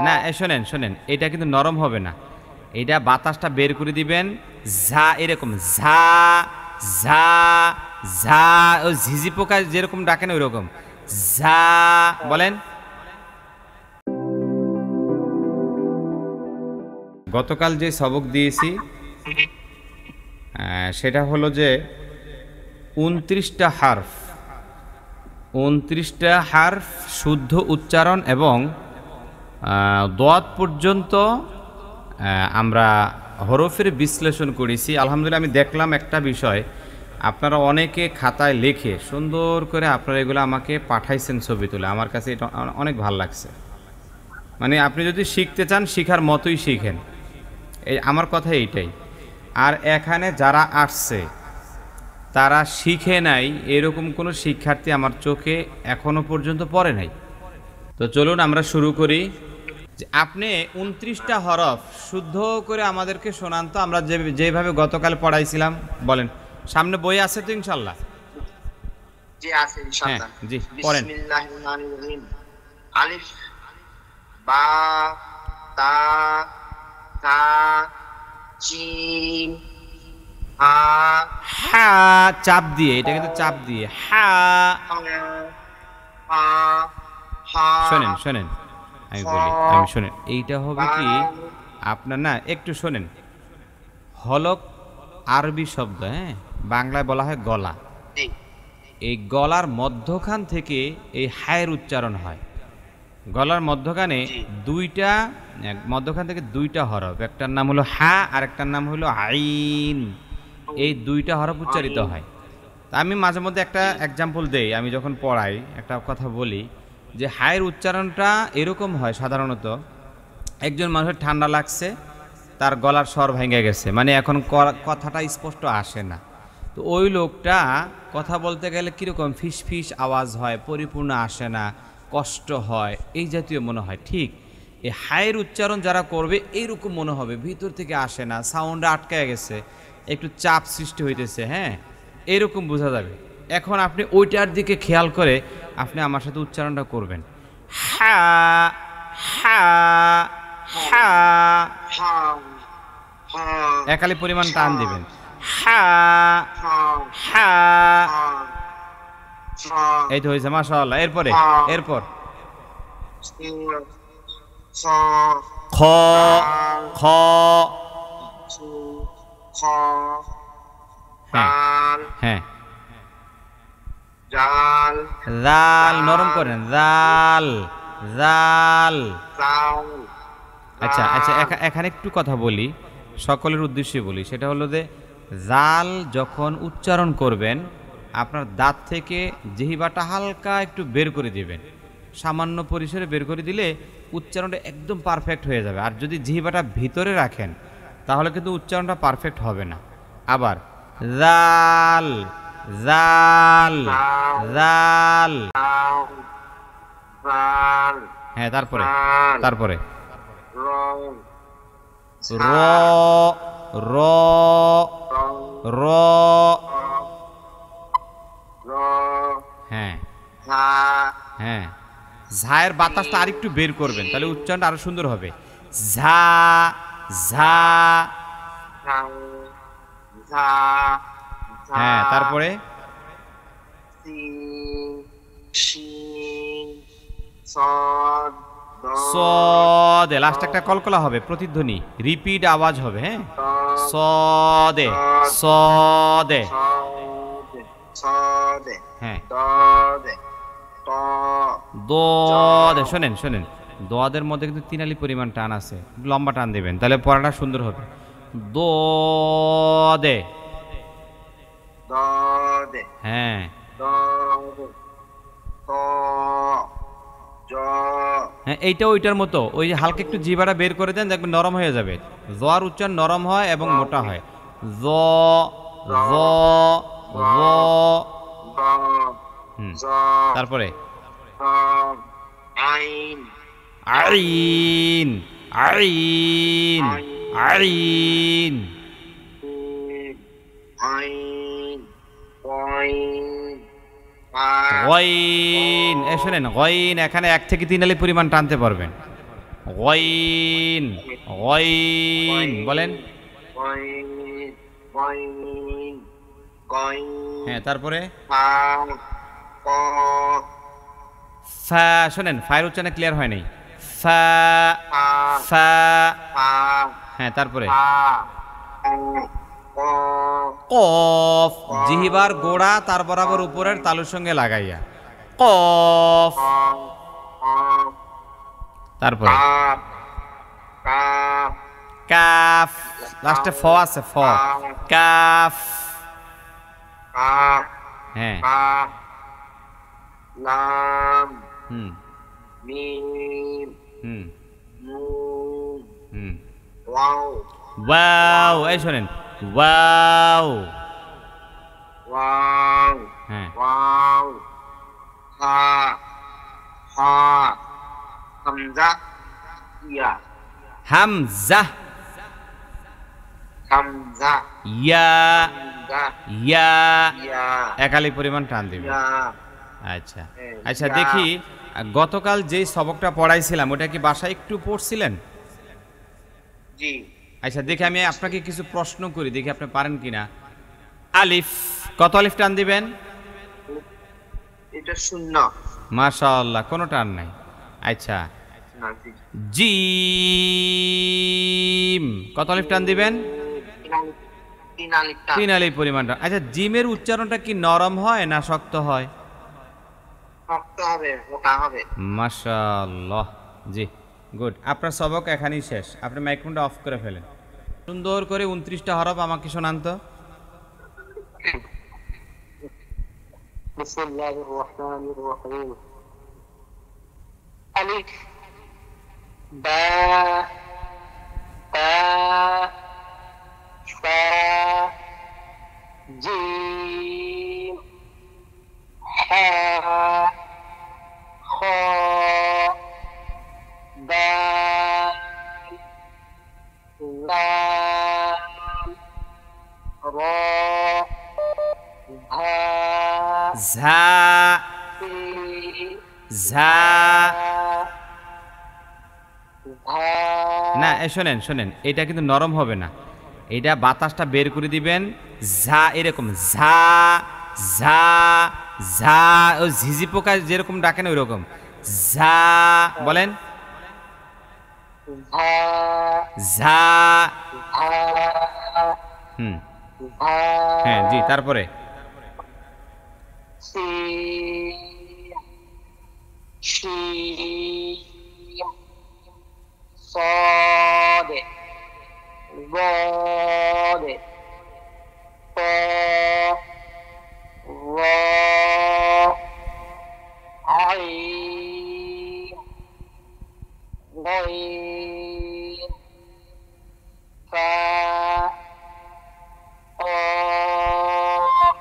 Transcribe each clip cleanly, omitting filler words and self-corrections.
না শোনেন শোনেন, এটা কিন্তু নরম হবে না, এটা বাতাসটা বের করে দিবেন ঝা, এরকম ঝা ঝা ঝা, ওই ঝিঝি পোকা যেরকম ডাকেন ওই রকম ঝা বলেন। গতকাল যে সবক দিয়েছি সেটা হলো যে 29টা হারফ, 29টা হারফ শুদ্ধ উচ্চারণ এবং দোয়াত পর্যন্ত আমরা হরফের বিশ্লেষণ করেছি। আলহামদুলিল্লাহ আমি দেখলাম একটা বিষয়, আপনারা অনেকে খাতায় লেখে সুন্দর করে আপনারা এগুলো আমাকে পাঠাইছেন ছবি তুলে, আমার কাছে এটা অনেক ভালো লাগছে। মানে আপনি যদি শিখতে চান শিখার মতোই শিখেন, এই আমার কথা এইটাই। আর এখানে যারা আসছে তারা শিখে নাই এরকম কোনো শিক্ষার্থী আমার চোখে এখনো পর্যন্ত পড়ে নাই। তো চলুন আমরা শুরু করি। যে আপনি 29টা হরফ শুদ্ধ করে আমাদেরকে শোনান তো, আমরা যেভাবে গতকাল পড়াইছিলাম। বলেন, সামনে বই আছে তো ইনশাল্লাহ? জি আছে ইনশাআল্লাহ। জি পড়েন। বিসমিল্লাহির রহমানির রহিম। আলিফ বা তা তা জিম হা, হা চাপ দিয়ে, এটা কিন্তু চাপ দিয়ে হা। হা হা, শোনেন শোনেন আমি বলি, আমি শোনেন, এইটা হবে কি আপনার, না একটু শোনেন, হলক আরবি শব্দ, হ্যাঁ, বাংলায় বলা হয় গলা। এই গলার মধ্যখান থেকে এই হায়ের উচ্চারণ হয়। গলার মধ্যখানে দুইটা, মধ্যখান থেকে দুইটা হরফ, একটার নাম হলো হা আর একটার নাম হলো আইন। এই দুইটা হরফ উচ্চারিত হয়। তা আমি মাঝে মধ্যে একটা এক্সাম্পল দেই, আমি যখন পড়াই একটা কথা বলি যে হায়ের উচ্চারণটা এরকম হয় সাধারণত, একজন মানুষের ঠান্ডা লাগছে, তার গলার স্বর ভেঙে গেছে, মানে এখন কথাটা স্পষ্ট আসে না, তো ওই লোকটা কথা বলতে গেলে কীরকম ফিস ফিস আওয়াজ হয়, পরিপূর্ণ আসে না, কষ্ট হয়, এই জাতীয় মনে হয়। ঠিক এই হায়ের উচ্চারণ যারা করবে এইরকম মনে হবে, ভিতর থেকে আসে না, সাউন্ডে আটকায় গেছে, একটু চাপ সৃষ্টি হইতেছে, হ্যাঁ, এরকম বোঝা যাবে। এখন আপনি ওইটার দিকে খেয়াল করে আপনি আমার সাথে উচ্চারণটা করবেন, হা হা হা, একালি পরিমাণ টান দিবেন, হা হা, এই তো হয়েছে মাশাআল্লাহ। এরপরে এরপর খ খ, হ্যাঁ হ্যাঁ, জাল জাল নরম করেন, জাল জাল। আচ্ছা আচ্ছা, এখানে একটু কথা বলি, সকলের উদ্দেশ্যে বলি, সেটা হলো যে জাল যখন উচ্চারণ করবেন আপনার দাঁত থেকে জিহ্বাটা হালকা একটু বের করে দিবেন, সামান্য পরিসরে বের করে দিলে উচ্চারণটা একদম পারফেক্ট হয়ে যাবে। আর যদি জিহ্বাটা ভিতরে রাখেন তাহলে কিন্তু উচ্চারণটা পারফেক্ট হবে না। আবার জাল জাল জাল, হ্যাঁ, তারপরে তারপরে র র র, হ্যাঁ হ্যাঁ, ঝায়ের বাতাসটা আরেকটু বের করবেন, তাহলে উচ্চারণটা আরো সুন্দর হবে। ঝা ঝা, হ্যাঁ, তারপরে সদে, লাস্ট একটা কলকলা হবে, প্রতিধ্বনি, রিপিট আওয়াজ হবে, হ্যাঁ, সদে সদে, হ্যাঁ, দদে। শোনেন শোনেন, দোয়াদের মধ্যে কিন্তু তিনালি পরিমাণ টান আছে, লম্বা টান দিবেন, তাহলে পড়াটা সুন্দর হবে। দদে, হ্যাঁ হ্যাঁ, এইটা ওইটার মতো, ওই যে হালকা একটু জিহ্বাটা বের করে দেন, দেখবেন নরম হয়ে যাবে। জোয়ার উচ্চারণ নরম হয় এবং মোটা হয়। জ জ জ, তারপরে আইন আইন আইন, গইন। শোনেন, গইন এখানে 1 থেকে 3 আলি পরিমাণ টানতে পারবেন। গইন গইন বলেন। গইন গইন গইন হ্যাঁ তারপরে ফা কফ ফা, শোনেন ফায়ের উচ্চারণে ক্লিয়ার হয় নাই। ফা ফা ফা, ফা হ্যাঁ তারপরে ফা কফ কফ, জিহ্বার গোড়া তার বরাবর উপরের তালুর সঙ্গে লাগাইয়া কফ। কফ তারপরে কাফ কাফ কাফ, লাস্টে ফ আছে, ফ, কাফ। কাফ হ্যাঁ কাফ লাম হুম মিম হুম নুন হুম। ওয়াও ওয়াও, এই শোনেন, ওয়াও। ওয়াও হ্যাঁ ওয়াও হা হা হামজা ইয়া হামজা হামজা ইয়া হামজা ইয়া, ইয়া একালি পরিমাণ টান দিবে। ইয়া আচ্ছা হ্যাঁ, আচ্ছা, ইয়া। দেখি গতকাল যেই সবকটা পড়াইছিলাম ওটা কি বাসায় একটু পড়ছিলেন? জি আচ্ছা দেখি আমি আপনাকে কিছু প্রশ্ন করি, দেখি আপনি পারেন কিনা। আলিফ, কত আলিফ টান দিবেন? এটা শূন্য মাশাআল্লাহ, কোনো টান নাই। আচ্ছা না জি জিম, কত আলিফ টান দিবেন? তিন আলিফ টান। তিন আলিফ পরিমাণ টান। আচ্ছা জিমের উচ্চারণটা কি নরম হয় না শক্ত হয়? শক্ত হবে মোটা হবে মাশাআল্লাহ, জি গুড। আপনার সবক এখানেই শেষ, আপনি মাইক্রোফোনটা অফ করে ফেলেন। সুন্দর করে 29টা হরফ আমাকে শোনান তো। বিসমিল্লাহির রহমানির রহিম আলিফ বা তা সা জিম হা খ দাল লাম র ভা ঝা ঝা, না শোনেন শোনেন, এটা কিন্তু নরম হবে না, এটা বাতাসটা বের করে দিবেন। ঝা, এরকম ঝা ঝা ঝা, ও ঝিঝি পোকা যেরকম ডাকেন ওই রকম ঝা বলেন। ঝা, হুম হ্যাঁ জি, তারপরে صاد ضاد طاء راء عين غين فاء قاف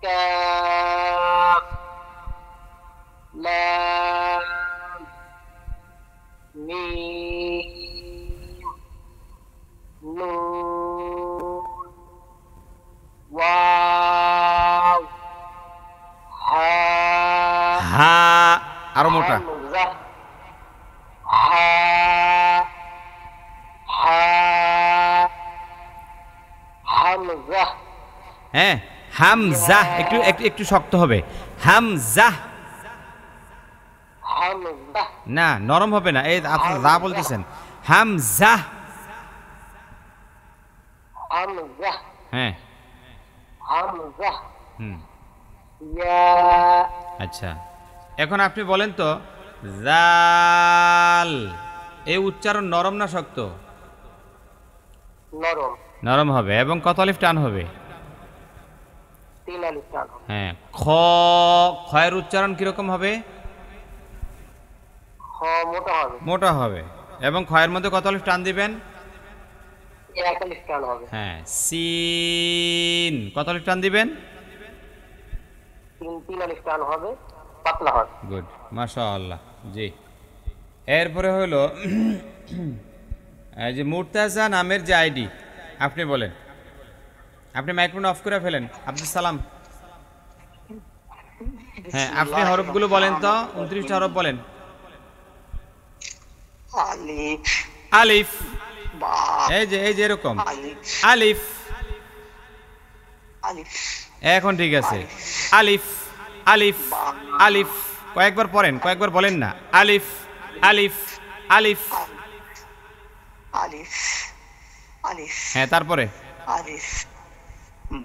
كاف لام ميم نون واو ها হা, আরো মোটা। হামজা হা হা হামজা হ্যাঁ হামজা, একটু একটু একটু শক্ত হবে। হামজা, হামজা না নরম হবে না, এই আপনি যা বলতেছেন। হামজা, হামজা হ্যাঁ হামজা হুম ইয়া আচ্ছা, এখন আপনি বলেন তো, জাল, এই উচ্চারণ নরম না শক্ত? নরম নরম হবে। এবং কত আলিফ টান হবে? তিন আলিফ টান হ্যাঁ খ, খয়ের উচ্চারণ কিরকম হবে? খ মোটা হবে মোটা হবে। এবং খয়ের মধ্যে কত আলিফ টান দিবেন? এক আলিফ টান হবে হ্যাঁ সিন, কত আলিফ টান দিবেন? তিন আলিফ টান হবে পাতলা হবে গুড, মাশাআল্লাহ, জি। এরপরে হলো এই যে মুর্তাজা নামের যে আইডি, আপনি বলেন। আপনি মাইক্রোফোন অফ করে ফেলেন, আব্দুল সালাম। হ্যাঁ আপনি হরফগুলো বলেন তো, 29টা হরফ বলেন। আলিফ আলিফ, বা এই যে এরকম আলিফ আলিফ, আলিফ এখন ঠিক আছে। আলিফ আলিফ আলিফ, কয়েকবার পড়েন, কয়েকবার বলেন না। আলিফ আলিফ আলিফ, আলিফ আলিফ হ্যাঁ তারপরে আলিফ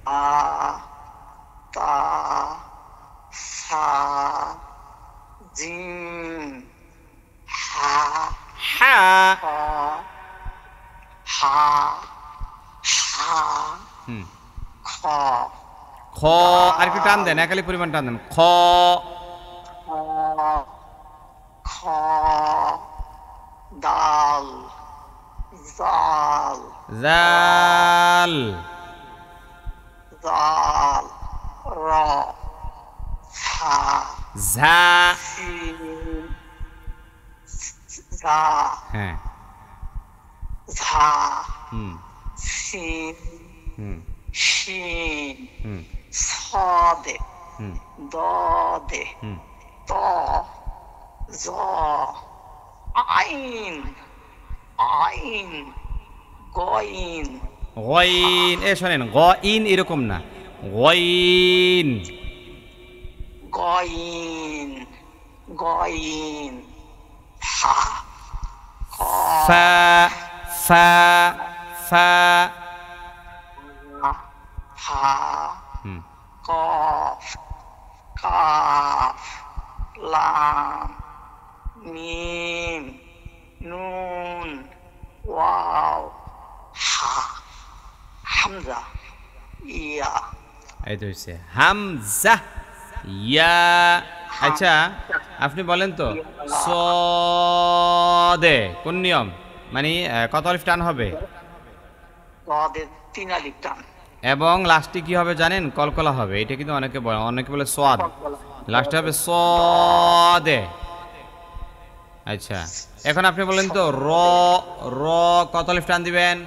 বা তা সা জিম হা হা, খ হা হা হুম, খ খ, আর একটু টান দেন, একালি পরিমাণ টান দেন। খ, খ খ দাল জাল জাল, জাল র সা ঝা, সিন ঝা হ্যাঁ, ঝা হুম সিন হুম শিন হুম সদে হুম দদে হুম, ত জ আইন আইন গইন গইন, এ শোনেন, গইন এরকম না, গইন, গইন গইন হা খ ফা ফা ফা, হা হুম, কফ কাফ লাম মিম নুন ওয়াও হা হামজা ইয়া এই তো হচ্ছে হামজা ইয়া। আচ্ছা আপনি বলেন তো, সদে কোন নিয়ম, মানে কত আলিফ টান হবে? গদের 3 আলিফ টান এবং লাস্টে কি হবে জানেন? কলকলা হবে। এটা কিন্তু অনেকে বলে, অনেকে বলে সোয়াদ, লাস্টে হবে সদে। আচ্ছা এখন আপনি বলেন তো, র, র কত আলিফ টান দিবেন?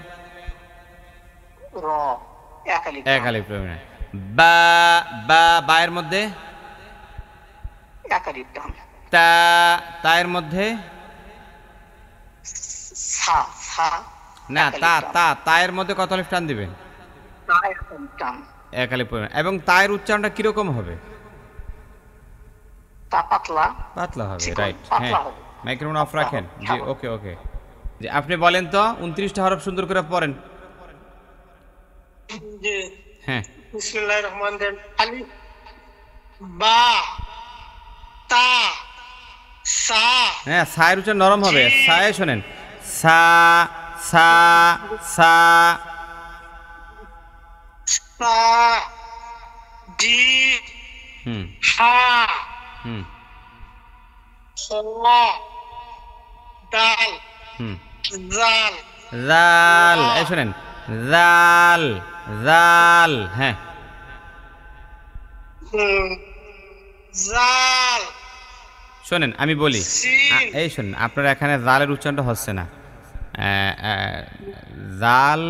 র 1 আলিফ এক টান আলিফ টান। বা, বা, বায়ের মধ্যে 1 আলিফ টান তা, তায়ের মধ্যে সা সা না, 1 আলিফ তা, টান। তা, তায়ের মধ্যে কত আলিফ টান দিবেন? তা 1 আলিফ টান এক আলিফ পরিমাণ। এবং তায়ের উচ্চারণটা কিরকম হবে? তা পাতলা পাতলা হবে, চিকন, রাইট। পাতলা হ্যাঁ, হবে। মাইক্রোফোন অফ পাতলা রাখেন। হবে, জি, হ্যাঁ। ওকে ওকে। জি আপনি বলেন তো 29টা হরফ সুন্দর করে পড়েন। জি হ্যাঁ, বিসমিল্লাহির রহমানির রহিম আলিফ বা তা সা হ্যাঁ, সায়ের উচ্চারণ নরম হবে। জি। সায়ে শোনেন, সা সা সা, সা জি হুম হা হুম খ দাল হুম, জাল জাল, এই শোনেন, জাল জাল, হ্যাঁ, জাল শোনেন আমি বলি। সিন এই শোনেন, আপনার এখানে জালের উচ্চারণটা হচ্ছে না। জাল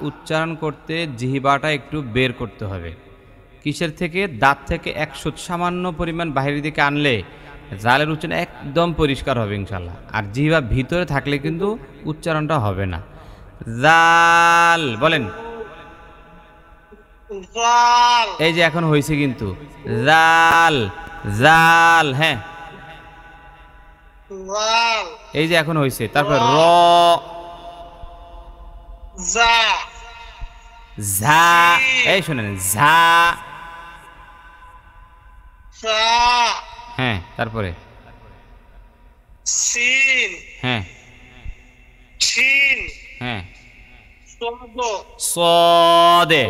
উচ্চারণ করতে জিহ্বাটা একটু বের করতে হবে। কিসের থেকে? দাঁত থেকে 100 সামান্য পরিমাণ বাহিরের দিকে আনলে জালের উচ্চারণ একদম পরিষ্কার হবে ইনশাল্লাহ। আর জিহ্বা ভিতরে থাকলে কিন্তু উচ্চারণটা হবে না। জাল বলেন, জাল এই যে এখন হয়েছে কিন্তু, জাল জাল, হ্যাঁ, জাল এই যে এখন হয়েছে। তারপর র, জা ঝা, এই শোনেন, ঝা, সা হ্যাঁ, তারপরে সিন হ্যাঁ শিন হ্যাঁ, সদ সদে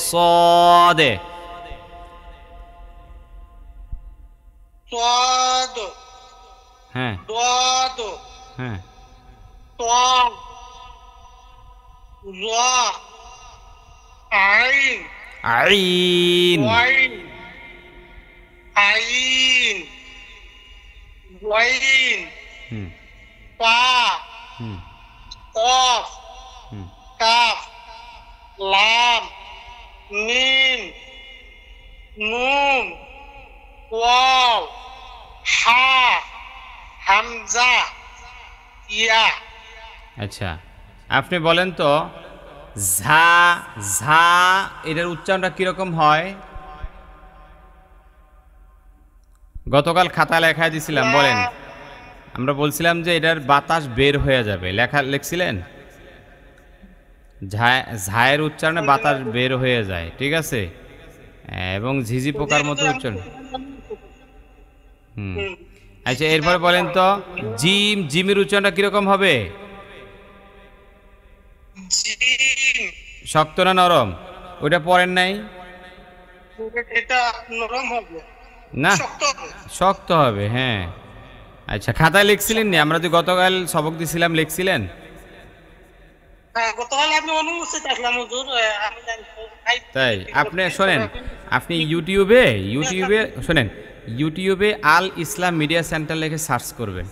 সদে, সদ হ্যাঁ দদ হ্যাঁ, তম জ আইন আইন, ওয়াইন আইন ওয়াইন হুম পা হুম কফ হুম, কাফ লাম মিম নুন ওয়াও হা হামজা ইয়া। আচ্ছা, আপনি বলেন তো ঝা, ঝা এটার উচ্চারণটা কিরকম হয়? গতকাল খাতা লেখা দিছিলাম, বলেন। লাম আমরা বলছিলাম যে এটার বাতাস বের হয়ে যাবে, লেখা লিখছিলেন? ঝায়ের উচ্চারণে বাতাস বের হয়ে যায়, ঠিক আছে, এবং ঝিঝি পোকার মতো উচ্চারণ। হুম। হুম। আচ্ছা, এরপরে বলেন তো জিম, জিমের উচ্চারণটা কিরকম হবে? জিম শক্ত না নরম? ওটা পড়েন নাই? এটা নরম হবে, না, শক্ত হবে। শক্ত হবে, হ্যাঁ। আচ্ছা, খাতায় লিখছিলেন নি? আমরা যে গতকাল সবক দিছিলাম, লিখছিলেন? হ্যাঁ, গতকাল আমি অনুপস্থিত আসলাম হুজুর, আমি তাই আপনি শোনেন, আপনি ইউটিউবে, শোনেন, ইউটিউবে আল ইসলাম মিডিয়া সেন্টার লিখে সার্চ করবেন।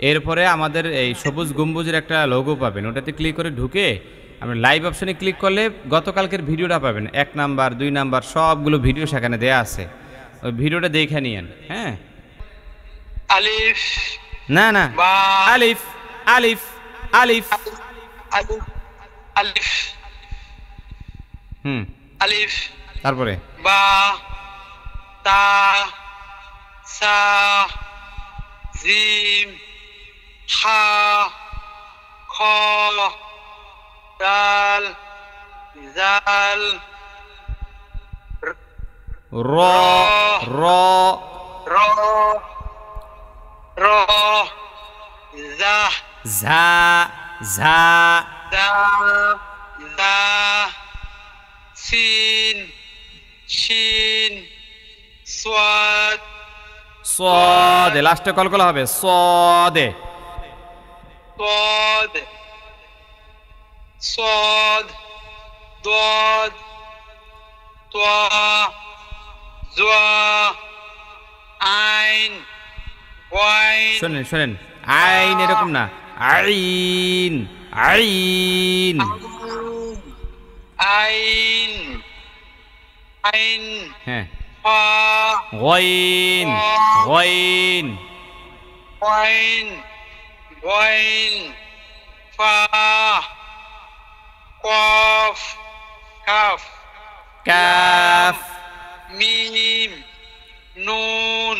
এরপরে আমাদের এই সবুজ গম্বুজের একটা লোগো পাবেন, ওটাতে ক্লিক করে ঢুকে আপনি লাইভ অপশনে ক্লিক করলে গতকালকের ভিডিওটা পাবেন, 1 নাম্বার 2 নাম্বার সবগুলো ভিডিও সেখানে দেয়া আছে, ওই ভিডিওটা দেখে নিয়েন। হ্যাঁ, আলিফ না না, বা আলিফ, আলিফ, আলিফ। আলিফ আলিফ হুম, আলিফ তারপরে বা তা সা জিম হা খ দাল জাল র, র, র র জা ঝা, ঝা, দা দা সিন শিন সোয়াদ সদে, লাস্টে কলকলা হবে, সদে। صاد صاد ضاد طا زوا عين وين শোনেন শোনেন, আইন এরকম না, আইন, আইন। عين عين হ্যাঁ, فا গইন, গইন, وين وين فا قاف كاف কাফ, ميم نون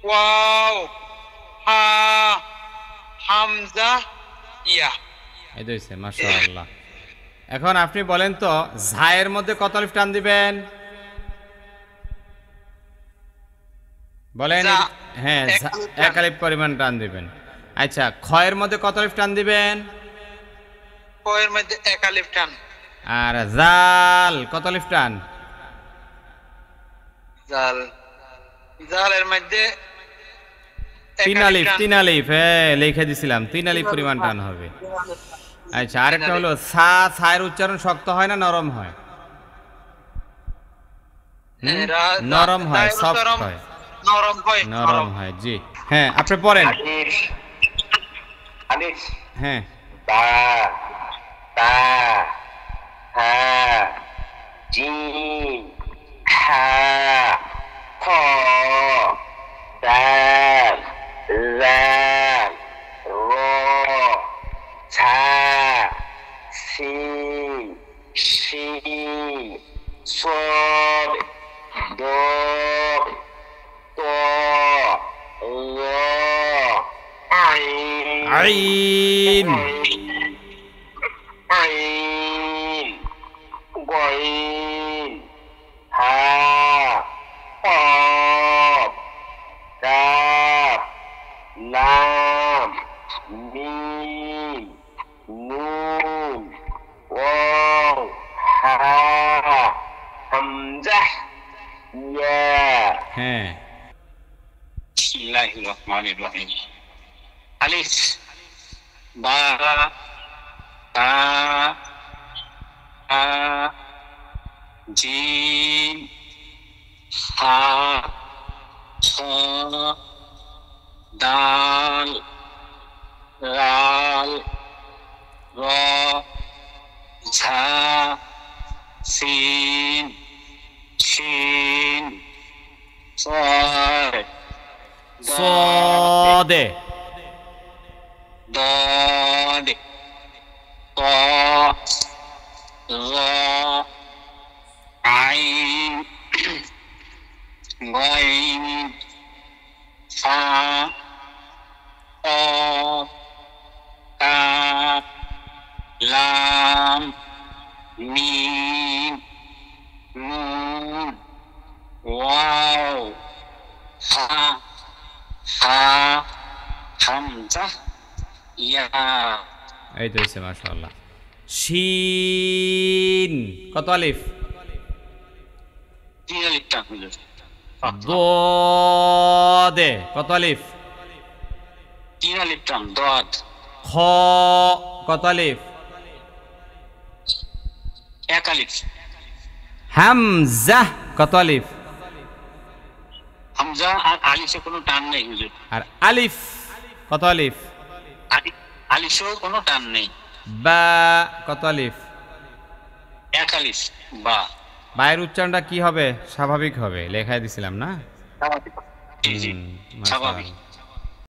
واو ها হামজা ইয়া। এই তো হইছে, মাশাআল্লাহ। এখন আপনি বলেন তো ঝায়ের মধ্যে কত আলিফ টান দিবেন? বলেন। যা, হ্যাঁ, এক আলিফ টান। 1 আলিফ পরিমাণ টান দিবেন। আচ্ছা, খয়ের মধ্যে কত আলিফ টান দিবেন? কয়ের মধ্যে এক আলিফ টান। আর জাল কত আলিফ টান? জাল জালের মধ্যে এক 3 আলিফ, টান। 3 আলিফ, হ্যাঁ লিখে দিছিলাম, 3 আলিফ পরিমাণ টান হবে। আচ্ছা, আরেকটা হলো সা, ছায়ের উচ্চারণ শক্ত হয় না নরম হয়? নরম হয়, সফট হয়, নরম হয়, নরম হয়, জি। হ্যাঁ, আপনি পড়েন। আলিফ আলিফ হ্যাঁ, বা তা হা জিম হা খ দাল লাম র ঝা সিন শিন صاد ضاد طاء ظاء عين আইন, عين غين ها قاف كاف لام ميم نون واو ها হামজা ইয়া। হ্যাঁ, বিসমিল্লাহির রহমানির রহিম। আলিফ বা তা হা জিম হা খ দাল লাল র ঝা সিন শিন صاد সদে, ضاد صاد ط ظ عين غين فا قاف كاف لام ميم نون واو হা হা হামজা ইয়া। এই তো হয়েছে মাশাআল্লাহ। শিন কত আলিফ? তিন আলিফ টান হুজুর। দে কত আলিফ? তিন আলিফ টান দদ। খ কত আলিফ? এক আলিফ। হামজা কত আলিফ? হামজা আর আলিফে কোনো টান নেই হুজুর। আর আলিফ কত আলিফ? আলিফেও কোনো টান নেই। বা কত আলিফ? এক আলিফ বা। বায়ের উচ্চারণটা কি হবে? স্বাভাবিক হবে, লেখায় দিছিলাম না? জি জি হুম, স্বাভাবিক। মাশাআল্লাহ।